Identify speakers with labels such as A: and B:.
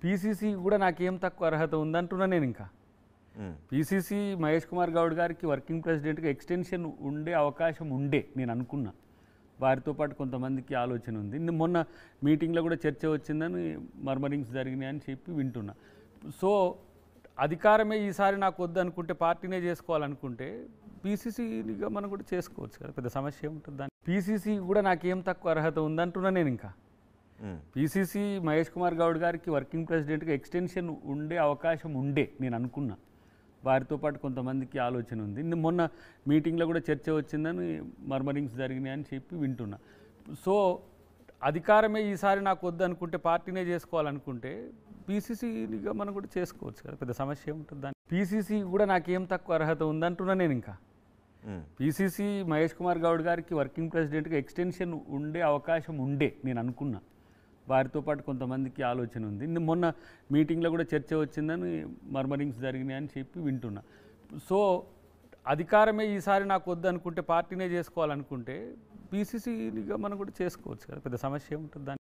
A: PCC కూడా నాకేం తక్కువ అర్హత ఉందంటున్నా నేను ఇంకా పీసీసీ మహేష్ కుమార్ గౌడ్ గారికి వర్కింగ్ ప్రెసిడెంట్గా ఎక్స్టెన్షన్ ఉండే అవకాశం ఉండే నేను అనుకున్నా. వారితో పాటు కొంతమందికి ఆలోచన ఉంది. మొన్న మీటింగ్లో కూడా చర్చ వచ్చిందని మర్మరింగ్స్ జరిగినాయని చెప్పి వింటున్నా. సో అధికారమే ఈసారి నాకు వద్దు అనుకుంటే, పార్టీనే చేసుకోవాలనుకుంటే పీసీసీగా మనం కూడా చేసుకోవచ్చు కదా, పెద్ద సమస్య ఏముంటుంది దాన్ని. పీసీసీ కూడా నాకేం తక్కువ అర్హత ఉందంటున్నా నేను ఇంకా పీసీసీ మహేష్ కుమార్ గౌడ్ గారికి వర్కింగ్ ప్రెసిడెంట్గా ఎక్స్టెన్షన్ ఉండే అవకాశం ఉండే నేను అనుకున్నా. వారితో పాటు కొంతమందికి ఆలోచన ఉంది. మొన్న మీటింగ్లో కూడా చర్చ వచ్చిందని మర్మరింగ్స్ జరిగినాయని చెప్పి వింటున్నా. సో అధికారమే ఈసారి నాకు వద్దు అనుకుంటే, పార్టీనే చేసుకోవాలనుకుంటే పీసీసీగా మనం కూడా చేసుకోవచ్చు కదా, పెద్ద సమస్య ఏముంటుంది దాన్ని. పీసీసీ కూడా నాకేం తక్కువ అర్హత ఉందంటున్నా నేను ఇంకా పీసీసీ మహేష్ కుమార్ గౌడ్ గారికి వర్కింగ్ ప్రెసిడెంట్గా ఎక్స్టెన్షన్ ఉండే అవకాశం ఉండే నేను అనుకున్నా. వారితో పాటు కొంతమందికి ఆలోచన ఉంది. మొన్న మీటింగ్లో కూడా చర్చ వచ్చిందని మర్మరింగ్స్ జరిగినాయని చెప్పి వింటున్నా. సో అధికారమే ఈసారి నాకు వద్దు అనుకుంటే, పార్టీనే చేసుకోవాలనుకుంటే పీసీసీగా మనం కూడా చేసుకోవచ్చు కదా, పెద్ద సమస్య ఏముంటుంది దాన్ని.